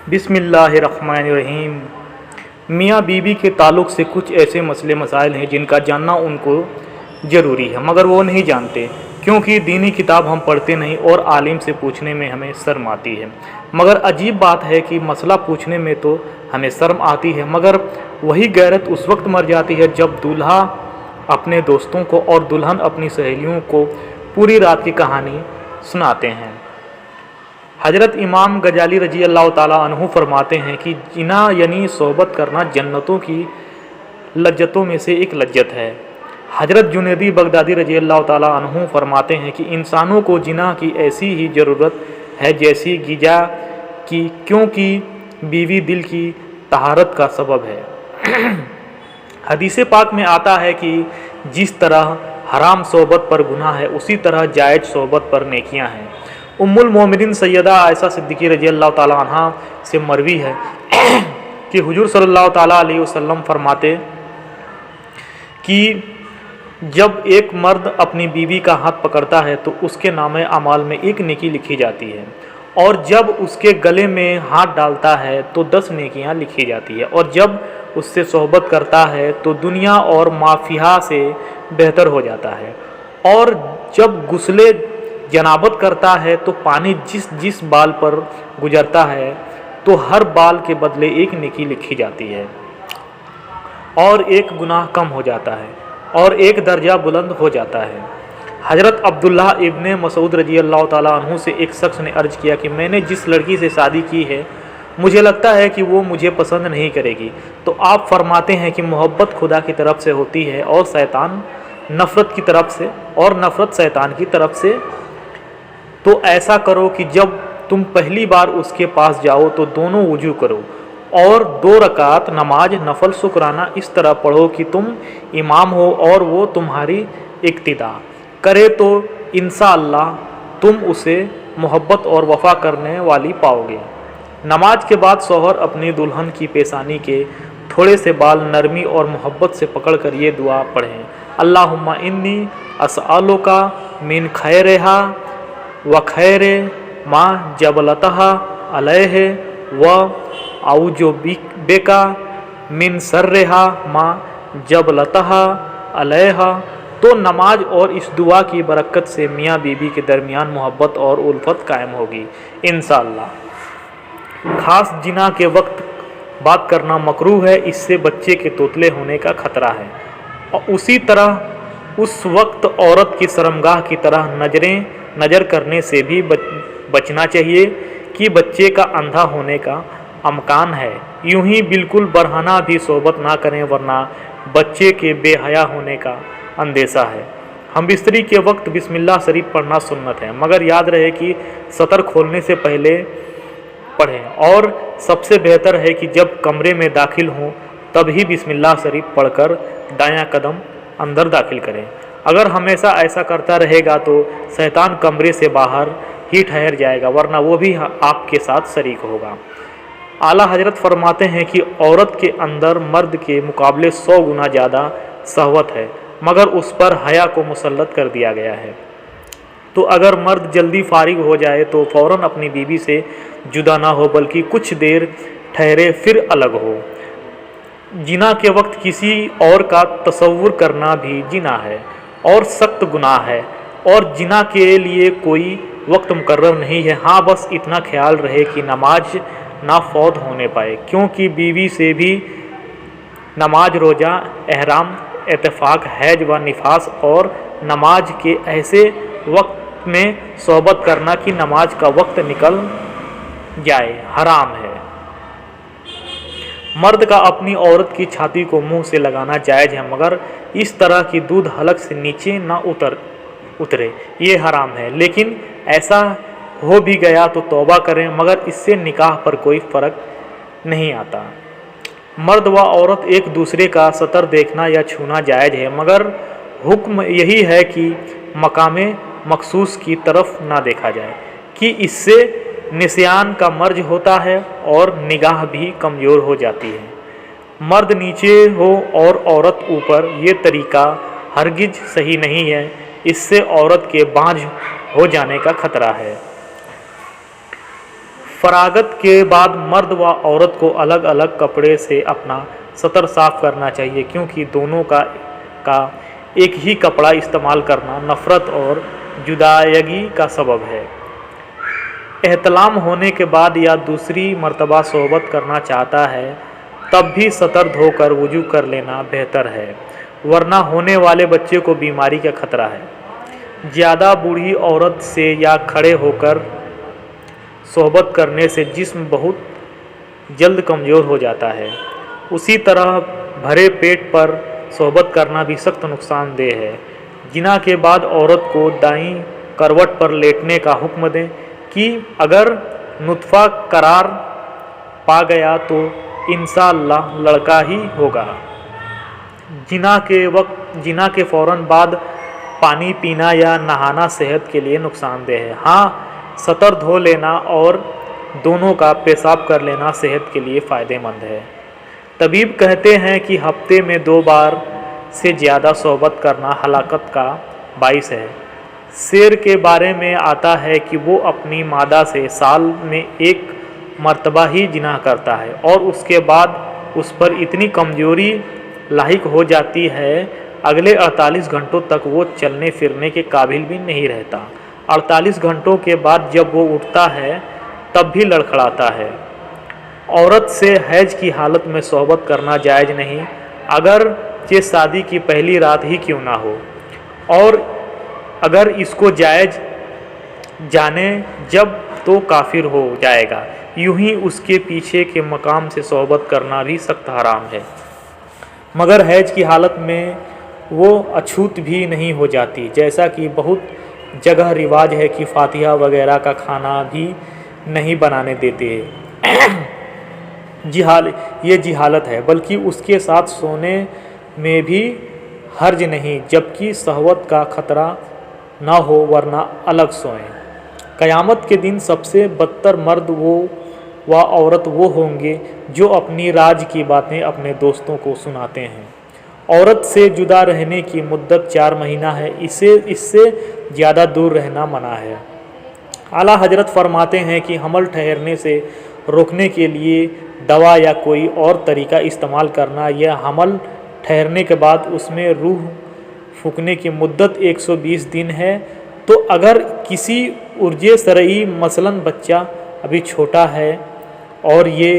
बिस्मिल्लाहिर्रहमानिर्रहीम। मियाँ बीवी के ताल्लुक़ से कुछ ऐसे मसले मसाइल हैं जिनका जानना उनको ज़रूरी है, मगर वो नहीं जानते क्योंकि दीनी किताब हम पढ़ते नहीं और आलिम से पूछने में हमें शर्म आती है। मगर अजीब बात है कि मसला पूछने में तो हमें शर्म आती है, मगर वही गैरत उस वक्त मर जाती है जब दूल्हा अपने दोस्तों को और दुल्हन अपनी सहेलियों को पूरी रात की कहानी सुनाते हैं। हज़रत इमाम गजाली रजी अल्लाह ताला अन्हु फरमाते हैं कि जिना यानी सोहबत करना जन्नतों की लज्जतों में से एक लज्जत है। हज़रत जुनैदी बगदादी रजी अल्लाह ताला अन्हु फरमाते हैं कि इंसानों को जिना की ऐसी ही ज़रूरत है जैसी गिजा की, क्योंकि बीवी दिल की तहारत का सबब है। हदीस पाक में आता है कि जिस तरह हराम सोहबत पर गुनाह है, उसी तरह जायज़ सोहबत पर नेकियां हैं। उम्मुल मोमिनीन सैयदा आयशा सिद्दीकी रजी अल्लाह ताला अन्हा से मरवी है कि हुजूर सल्लल्लाहु ताला अलैहि वसल्लम फरमाते कि जब एक मर्द अपनी बीवी का हाथ पकड़ता है तो उसके नामे अमाल में एक नेकी लिखी जाती है, और जब उसके गले में हाथ डालता है तो 10 नेकियां लिखी जाती है, और जब उससे सोहबत करता है तो दुनिया और माफिया से बेहतर हो जाता है, और जब गुस्ले जनाबत करता है तो पानी जिस जिस बाल पर गुजरता है तो हर बाल के बदले एक नेकी लिखी जाती है, और एक गुनाह कम हो जाता है और एक दर्जा बुलंद हो जाता है। हज़रत अब्दुल्लाह इब्ने मसूद रजी अल्लाह ताला अन्हु से एक शख्स ने अर्ज़ किया कि मैंने जिस लड़की से शादी की है मुझे लगता है कि वो मुझे पसंद नहीं करेगी, तो आप फरमाते हैं कि मोहब्बत खुदा की तरफ से होती है और शैतान नफ़रत की तरफ से, और नफ़रत शैतान की तरफ से। तो ऐसा करो कि जब तुम पहली बार उसके पास जाओ तो दोनों वुजू करो और 2 रकात नमाज नफल शुक्राना इस तरह पढ़ो कि तुम इमाम हो और वो तुम्हारी इक्तिदा करे, तो इंशाअल्लाह तुम उसे मोहब्बत और वफ़ा करने वाली पाओगे। नमाज के बाद शौहर अपनी दुल्हन की पेशानी के थोड़े से बाल नरमी और मोहब्बत से पकड़कर ये दुआ पढ़ें, अल्लाहुम्मा इन्नी अस्अलुका मिन खैरिहा व खैर मा जबलतहा अलैहि व आउजु बेका मिन सर्रिहा मा जबलतहा अलैहा। तो नमाज और इस दुआ की बरकत से मियाँ बीवी के दरमियान मोहब्बत और उल्फत कायम होगी इंशाअल्लाह। ख़ास जिना के वक्त बात करना मकरूह है, इससे बच्चे के तोतले होने का ख़तरा है, और उसी तरह उस वक्त औरत की शर्मगाह की तरह नज़र करने से भी बचना चाहिए कि बच्चे का अंधा होने का अमकान है। यूं ही बिल्कुल बरहना भी सोहबत ना करें, वरना बच्चे के बेहया होने का अंदेशा है। हम बिस्तरी के वक्त बिस्मिल्लाह शरीफ पढ़ना सुन्नत है, मगर याद रहे कि सतर खोलने से पहले पढ़ें, और सबसे बेहतर है कि जब कमरे में दाखिल हों तभी बिस्मिल्लाह शरीफ पढ़कर दायां कदम अंदर दाखिल करें। अगर हमेशा ऐसा करता रहेगा तो शैतान कमरे से बाहर ही ठहर जाएगा, वरना वो भी आपके साथ शरीक होगा। आला हजरत फरमाते हैं कि औरत के अंदर मर्द के मुकाबले 100 गुना ज़्यादा शहवत है, मगर उस पर हया को मुसल्लत कर दिया गया है। तो अगर मर्द जल्दी फारिग हो जाए तो फ़ौरन अपनी बीवी से जुदा ना हो, बल्कि कुछ देर ठहरे फिर अलग हो। जिना के वक्त किसी और का तसव्वुर करना भी जिना है और सख्त गुनाह है, और जिना के लिए कोई वक्त मुकर्रर नहीं है। हाँ, बस इतना ख्याल रहे कि नमाज ना फौत होने पाए, क्योंकि बीवी से भी नमाज, रोज़ा, एहराम, इत्तेफाक, हैज व निफास और नमाज के ऐसे वक्त में सोहबत करना कि नमाज का वक्त निकल जाए हराम है। मर्द का अपनी औरत की छाती को मुंह से लगाना जायज़ है, मगर इस तरह की दूध हलक से नीचे ना उतरे, ये हराम है। लेकिन ऐसा हो भी गया तो तौबा करें, मगर इससे निकाह पर कोई फ़र्क नहीं आता। मर्द व औरत एक दूसरे का सतर देखना या छूना जायज़ है, मगर हुक्म यही है कि मकामे मखसूस की तरफ ना देखा जाए, कि इससे निस्यान का मर्ज होता है और निगाह भी कमज़ोर हो जाती है। मर्द नीचे हो और औरत ऊपर, ये तरीका हरगिज सही नहीं है, इससे औरत के बांझ हो जाने का खतरा है। फरागत के बाद मर्द व औरत को अलग अलग कपड़े से अपना सतर साफ करना चाहिए, क्योंकि दोनों का एक ही कपड़ा इस्तेमाल करना नफरत और जुदायगी का सबब है। एहतलाम होने के बाद या दूसरी मर्तबा सोहबत करना चाहता है तब भी सतर धोकर वुजू कर लेना बेहतर है, वरना होने वाले बच्चे को बीमारी का खतरा है। ज़्यादा बूढ़ी औरत से या खड़े होकर सोहबत करने से जिस्म बहुत जल्द कमज़ोर हो जाता है। उसी तरह भरे पेट पर सोहबत करना भी सख्त नुकसानदेह है। जिना के बाद औरत को दाईं करवट पर लेटने का हुक्म दें कि अगर नुतफ़ा करार पा गया तो इंशाअल्लाह लड़का ही होगा। जिना के फ़ौरन बाद पानी पीना या नहाना सेहत के लिए नुकसानदेह है। हाँ, सतर धो लेना और दोनों का पेशाब कर लेना सेहत के लिए फ़ायदेमंद है। तबीब कहते हैं कि हफ्ते में 2 बार से ज़्यादा सोहबत करना हलाकत का बाइस है। शेर के बारे में आता है कि वो अपनी मादा से साल में 1 मर्तबा ही जिना करता है और उसके बाद उस पर इतनी कमज़ोरी लाहिक हो जाती है, अगले 48 घंटों तक वो चलने फिरने के काबिल भी नहीं रहता। 48 घंटों के बाद जब वो उठता है तब भी लड़खड़ाता है। औरत से हैज की हालत में सोहबत करना जायज़ नहीं, अगर ये शादी की पहली रात ही क्यों ना हो, और अगर इसको जायज़ जाने जब तो काफिर हो जाएगा। यूं ही उसके पीछे के मकाम से सोहबत करना भी सख्त हराम है, मगर हैज की हालत में वो अछूत भी नहीं हो जाती। जैसा कि बहुत जगह रिवाज है कि फातिहा वगैरह का खाना भी नहीं बनाने देते ये जिहालत है, बल्कि उसके साथ सोने में भी हर्ज नहीं, जबकि सहवत का खतरा ना हो, वरना अलग सोएं। क़यामत के दिन सबसे बदतर मर्द व औरत वो होंगे जो अपनी राज की बातें अपने दोस्तों को सुनाते हैं। औरत से जुदा रहने की मुद्दत 4 महीना है, इससे ज़्यादा दूर रहना मना है। आला हजरत फरमाते हैं कि हमल ठहरने से रोकने के लिए दवा या कोई और तरीका इस्तेमाल करना, या हमल ठहरने के बाद उसमें रूह फूकने की मुद्दत 120 दिन है। तो अगर किसी उर्जे सरई मसलन बच्चा अभी छोटा है और ये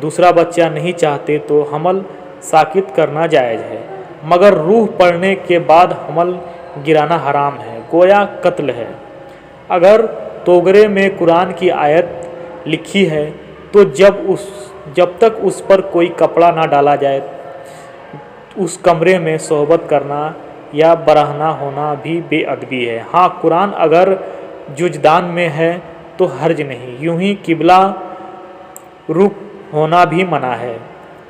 दूसरा बच्चा नहीं चाहते तो हमल साकित करना जायज़ है, मगर रूह पड़ने के बाद हमल गिराना हराम है, गोया कत्ल है। अगर तोगरे में कुरान की आयत लिखी है तो जब तक उस पर कोई कपड़ा ना डाला जाए उस कमरे में सोहबत करना या बरहना होना भी बेअदबी है। हाँ, कुरान अगर जुजदान में है तो हर्ज नहीं, यूं ही किबला रुख होना भी मना है।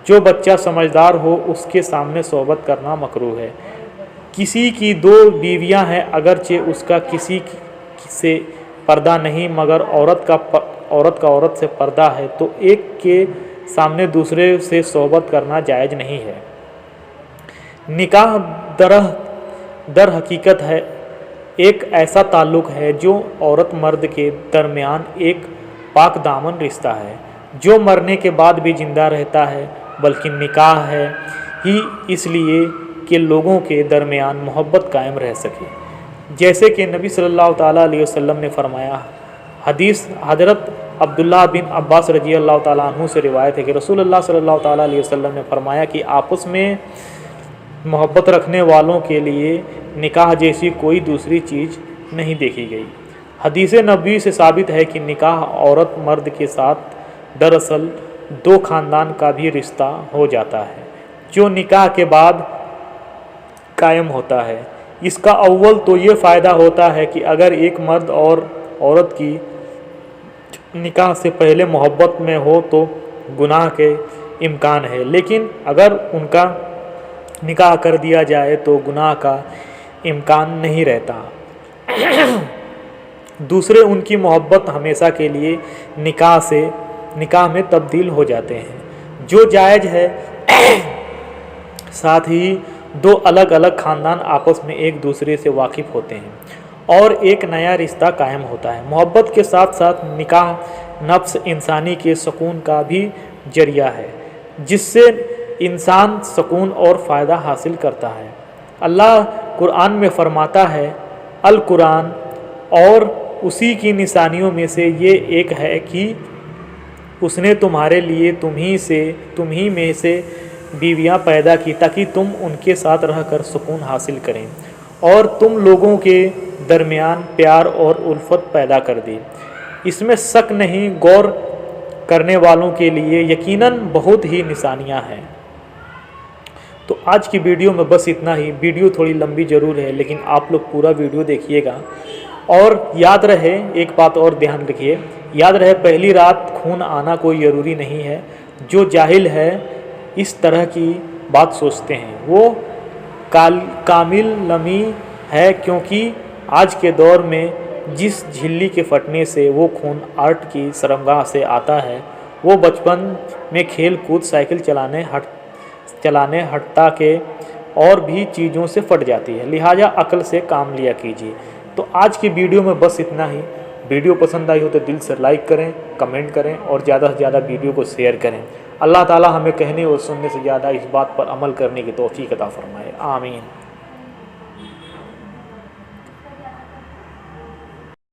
जो बच्चा समझदार हो उसके सामने सोहबत करना मकरूह है। किसी की 2 बीवियां हैं, अगरचे उसका किसी से पर्दा नहीं, मगर औरत का औरत से पर्दा है, तो एक के सामने दूसरे से सोहबत करना जायज़ नहीं है। निकाह दर हकीकत है एक ऐसा ताल्लुक़ है जो औरत मर्द के दरमियान एक पाक दामन रिश्ता है, जो मरने के बाद भी जिंदा रहता है, बल्कि निकाह है ही इसलिए कि लोगों के दरमियान मोहब्बत कायम रह सके। जैसे कि नबी सल्लल्लाहु ताला अलैहि वसल्लम ने फरमाया। हदीस हज़रत अब्दुल्लाह बिन अब्बास रजी अल्लाह ताला अन्हु से रिवायत है कि रसूलुल्लाह सल्लल्लाहु ताला अलैहि वसल्लम ने फरमाया कि आपस में मोहब्बत रखने वालों के लिए निकाह जैसी कोई दूसरी चीज़ नहीं देखी गई। हदीस नबवी से साबित है कि निकाह औरत मर्द के साथ दरअसल 2 ख़ानदान का भी रिश्ता हो जाता है, जो निकाह के बाद कायम होता है। इसका अव्वल तो ये फ़ायदा होता है कि अगर एक मर्द और औरत की निकाह से पहले मोहब्बत में हो तो गुनाह के इम्कान है, लेकिन अगर उनका निकाह कर दिया जाए तो गुनाह का इम्कान नहीं रहता। दूसरे उनकी मोहब्बत हमेशा के लिए निकाह में तब्दील हो जाते हैं, जो जायज़ है। साथ ही 2 अलग अलग ख़ानदान आपस में एक दूसरे से वाकिफ़ होते हैं और एक नया रिश्ता कायम होता है। मोहब्बत के साथ साथ निकाह नफ्स इंसानी के सुकून का भी जरिया है, जिससे इंसान सुकून और फ़ायदा हासिल करता है। अल्लाह कुरान में फरमाता है, अल कुरान और उसी की निशानियों में से ये एक है कि उसने तुम्हारे लिए तुम्ही में से बीवियां पैदा की ताकि तुम उनके साथ रहकर सुकून हासिल करें, और तुम लोगों के दरमियान प्यार और उल्फत पैदा कर दी। इसमें शक नहीं, गौर करने वालों के लिए यकीनन बहुत ही निशानियां हैं। तो आज की वीडियो में बस इतना ही। वीडियो थोड़ी लंबी ज़रूर है, लेकिन आप लोग पूरा वीडियो देखिएगा। और याद रहे, एक बात और ध्यान रखिए, याद रहे पहली रात खून आना कोई ज़रूरी नहीं है। जो जाहिल है इस तरह की बात सोचते हैं वो कामिल नमी है, क्योंकि आज के दौर में जिस झिल्ली के फटने से वो खून आर्ट की शर्मगाह से आता है, वो बचपन में खेल कूद साइकिल चलाने हटता के और भी चीज़ों से फट जाती है। लिहाजा अक्ल से काम लिया कीजिए। तो आज की वीडियो में बस इतना ही। वीडियो पसंद आई हो तो दिल से लाइक करें, कमेंट करें और ज़्यादा से ज़्यादा वीडियो को शेयर करें। अल्लाह ताला हमें कहने और सुनने से ज़्यादा इस बात पर अमल करने की तौफीक अता फरमाए। आमीन।